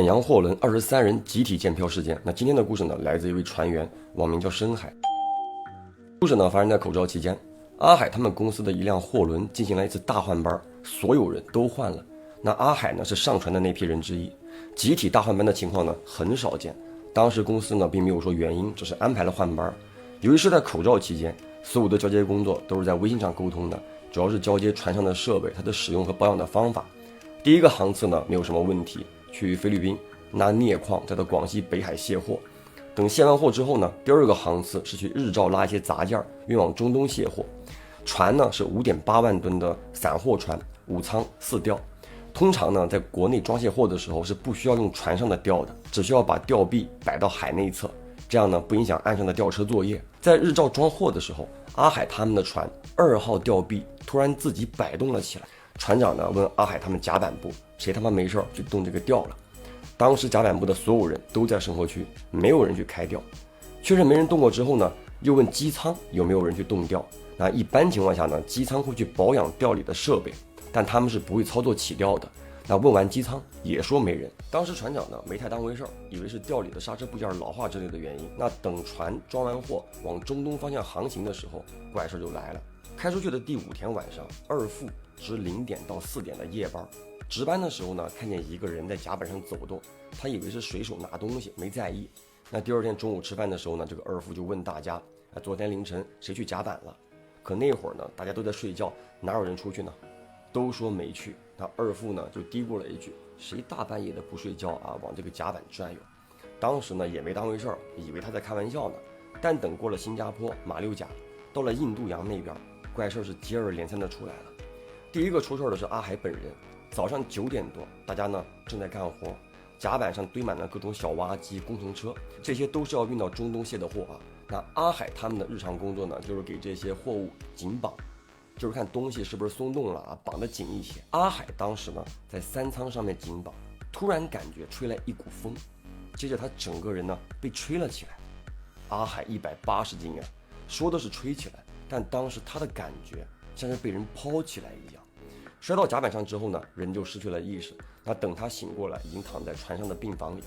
远洋货轮23人集体见漂事件。那今天的故事呢，来自一位船员，网名叫深海。故事呢发生在口罩期间，阿海他们公司的一辆货轮进行了一次大换班，所有人都换了。那阿海呢是上船的那批人之一，集体大换班的情况呢很少见。当时公司呢并没有说原因，只是安排了换班。由于是在口罩期间，所有的交接工作都是在微信上沟通的，主要是交接船上的设备、它的使用和保养的方法。第一个航次呢没有什么问题，去菲律宾拿镍矿，再到广西北海卸货。等卸完货之后呢，第二个航次是去日照拉一些杂件运往中东卸货。船呢是5.8万吨的散货船，5舱4吊。通常呢在国内装卸货的时候是不需要用船上的吊的，只需要把吊臂摆到海内侧，这样呢不影响岸上的吊车作业。在日照装货的时候，阿海他们的船2号吊臂突然自己摆动了起来。船长呢问阿海他们甲板部，谁他妈没事去动这个吊了？当时甲板部的所有人都在生活区，没有人去开吊。确认没人动过之后呢，又问机舱有没有人去动吊。那一般情况下呢，机舱会去保养吊里的设备，但他们是不会操作起吊的。那问完机舱也说没人。当时船长呢没太当回事，以为是吊里的刹车部件老化之类的原因。那等船装完货往中东方向航行的时候，怪事就来了。开出去的第5天晚上，二副值0点到4点的夜班，值班的时候呢，看见一个人在甲板上走动，他以为是水手拿东西，没在意。那第二天中午吃饭的时候呢，这个二副就问大家，昨天凌晨谁去甲板了？可那会儿呢，大家都在睡觉，哪有人出去呢？都说没去。那二副呢就嘀咕了一句，谁大半夜的不睡觉啊，往这个甲板转悠？当时呢也没当回事儿，以为他在开玩笑呢。但等过了新加坡、马六甲，到了印度洋那边，怪事是接二连三的出来了。第一个出事的是阿海本人。早上9点多，大家呢正在干活，甲板上堆满了各种小挖机、工程车，这些都是要运到中东卸的货啊。那阿海他们的日常工作呢，就是给这些货物紧绑，就是看东西是不是松动了啊，绑得紧一些。阿海当时呢在3舱上面紧绑，突然感觉吹来一股风，接着他整个人呢被吹了起来。阿海180斤啊，说的是吹起来，但当时他的感觉像是被人抛起来一样。摔到甲板上之后呢，人就失去了意识。那等他醒过来，已经躺在船上的病房里。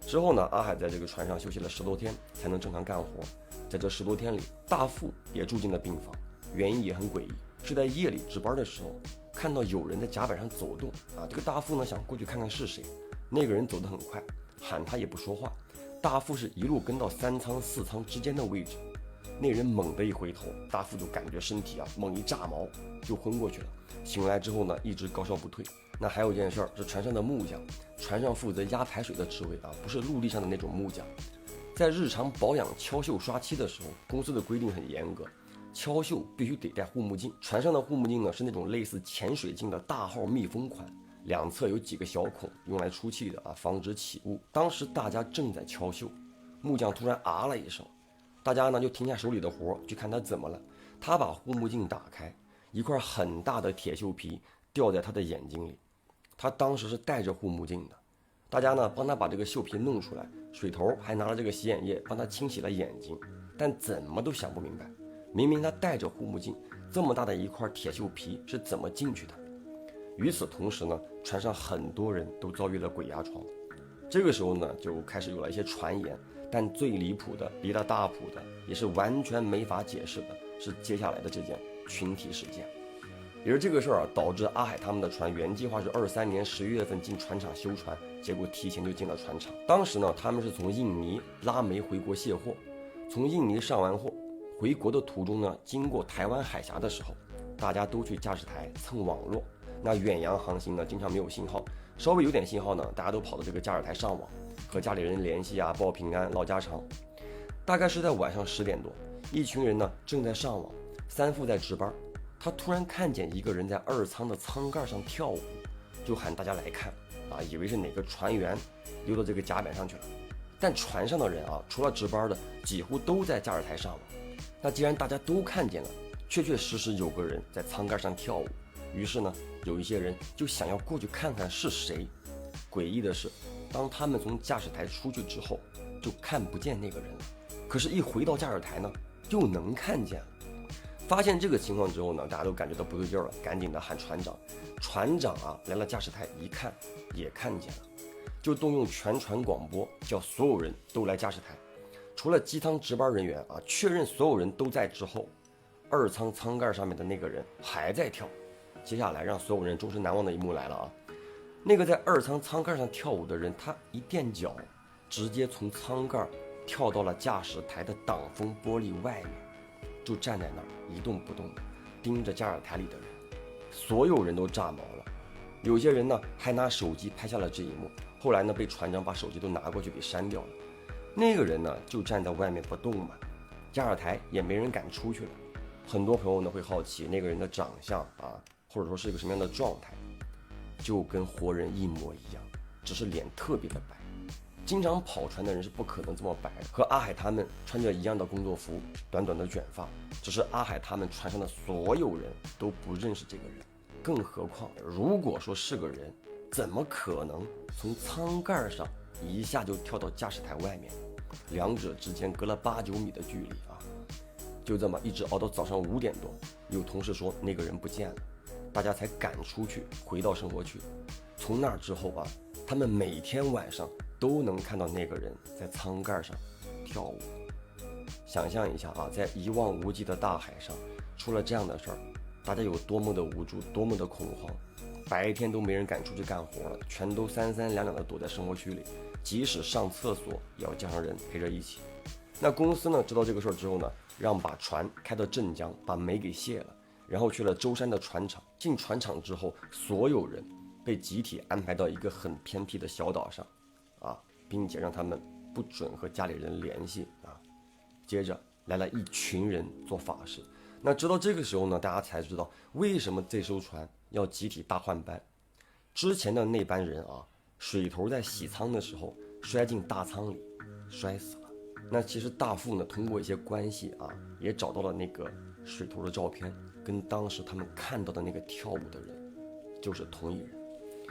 之后呢，阿海在这个船上休息了10多天，才能正常干活。在这10多天里，大副也住进了病房，原因也很诡异，是在夜里值班的时候，看到有人在甲板上走动啊。这个大副呢想过去看看是谁，那个人走得很快，喊他也不说话。大副是一路跟到3舱4舱之间的位置。那人猛地一回头，大副就感觉身体猛一炸毛，就昏过去了。醒来之后呢，一直高烧不退。那还有一件事儿是船上的木匠，船上负责压排水的职位啊，不是陆地上的那种木匠。在日常保养敲锈刷漆的时候，公司的规定很严格，敲锈必须得戴护目镜。船上的护目镜呢是那种类似潜水镜的大号密封款，两侧有几个小孔，用来出气的啊，防止起雾。当时大家正在敲锈，木匠突然啊了一声。大家呢就停下手里的活，去看他怎么了。他把护目镜打开，一块很大的铁锈皮掉在他的眼睛里。他当时是戴着护目镜的。大家呢帮他把这个锈皮弄出来，水头还拿了这个洗眼液帮他清洗了眼睛，但怎么都想不明白，明明他戴着护目镜，这么大的一块铁锈皮是怎么进去的？与此同时呢，船上很多人都遭遇了鬼压床。这个时候呢，就开始有了一些传言。但最离谱的、离得大谱的，也是完全没法解释的，是接下来的这件群体事件。也是这个事儿导致阿海他们的船原计划是23年11月份进船厂修船，结果提前就进了船厂。当时呢，他们是从印尼拉煤回国卸货，从印尼上完货，回国的途中呢，经过台湾海峡的时候，大家都去驾驶台蹭网络。那远洋航行呢，经常没有信号，稍微有点信号呢，大家都跑到这个驾驶台上网。和家里人联系啊，报平安、唠家常。大概是在晚上10点多，一群人呢正在上网，三副在值班。他突然看见一个人在2舱的舱盖上跳舞，就喊大家来看啊，以为是哪个船员溜到这个甲板上去了。但船上的人啊，除了值班的，几乎都在驾驶台上网。那既然大家都看见了，确确实实有个人在舱盖上跳舞，于是呢，有一些人就想要过去看看是谁。诡异的是，当他们从驾驶台出去之后，就看不见那个人了。可是，一回到驾驶台呢，又能看见了。发现这个情况之后呢，大家都感觉到不对劲了，赶紧的喊船长。船长啊，来了驾驶台一看，也看见了。就动用全船广播，叫所有人都来驾驶台。除了机舱值班人员确认所有人都在之后，二舱舱盖上面的那个人还在跳。接下来让所有人终身难忘的一幕来了那个在二舱舱盖上跳舞的人，他一垫脚，直接从舱盖跳到了驾驶台的挡风玻璃外面，就站在那儿一动不动的盯着驾驶台里的人。所有人都炸毛了，有些人呢还拿手机拍下了这一幕，后来呢被船长把手机都拿过去给删掉了。那个人呢就站在外面不动嘛，驾驶台也没人敢出去了。很多朋友呢会好奇那个人的长相或者说是一个什么样的状态，就跟活人一模一样，只是脸特别的白。经常跑船的人是不可能这么白的，和阿海他们穿着一样的工作服，短短的卷发，只是阿海他们船上的所有人都不认识这个人，更何况如果说是个人，怎么可能从舱盖上一下就跳到驾驶台外面？两者之间隔了8-9米的距离就这么一直熬到早上5点多，有同事说那个人不见了，大家才赶出去回到生活区。从那之后他们每天晚上都能看到那个人在舱盖上跳舞。想象一下在一望无际的大海上出了这样的事儿，大家有多么的无助，多么的恐慌。白天都没人敢出去干活了，全都3-32-2的躲在生活区里，即使上厕所也要叫上人陪着一起。那公司呢知道这个事儿之后呢，让把船开到镇江，把煤给卸了，然后去了舟山的船厂。进船厂之后，所有人被集体安排到一个很偏僻的小岛上并且让他们不准和家里人联系接着来了一群人做法事。那直到这个时候呢，大家才知道为什么这艘船要集体大换班。之前的那班人水头在洗舱的时候摔进大舱里摔死了。那其实大副呢通过一些关系也找到了那个水头的照片，跟当时他们看到的那个跳舞的人就是同一人。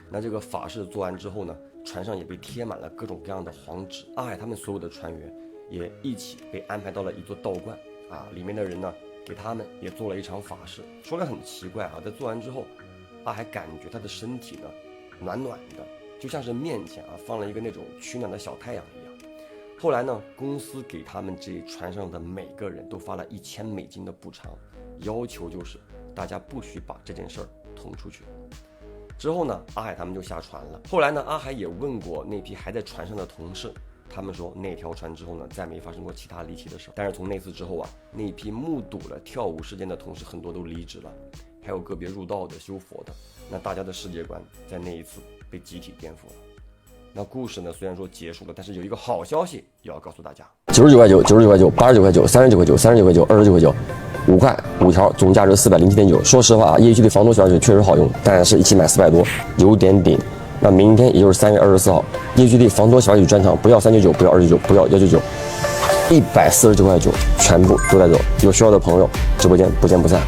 那这个法事做完之后呢，船上也被贴满了各种各样的黄纸。阿海他们所有的船员也一起被安排到了一座道观里面的人呢给他们也做了一场法事。说来很奇怪在做完之后，阿海感觉他的身体呢暖暖的，就像是面前放了一个那种取暖的小太阳一样。后来呢，公司给他们这船上的每个人都发了$1000的补偿，要求就是大家不许把这件事儿捅出去。之后呢，阿海他们就下船了。后来呢，阿海也问过那批还在船上的同事，他们说那条船之后呢，再没发生过其他离奇的事。但是从那次之后那批目睹了跳舞事件的同事很多都离职了，还有个别入道的、修佛的。那大家的世界观在那一次被集体颠覆了。那故事呢虽然说结束了，但是有一个好消息也要告诉大家：99块9、99块9、89块9、39块9、39块9、29块9。5块5条，总价值407.9。说实话，EH的防脱洗发水确实好用，但是一起买400多，有点顶。那明天也就是3月24号，EH的防脱洗发水专场，不要399，不要299，不要199，149块9，全部都带走。有需要的朋友，直播间不见不散。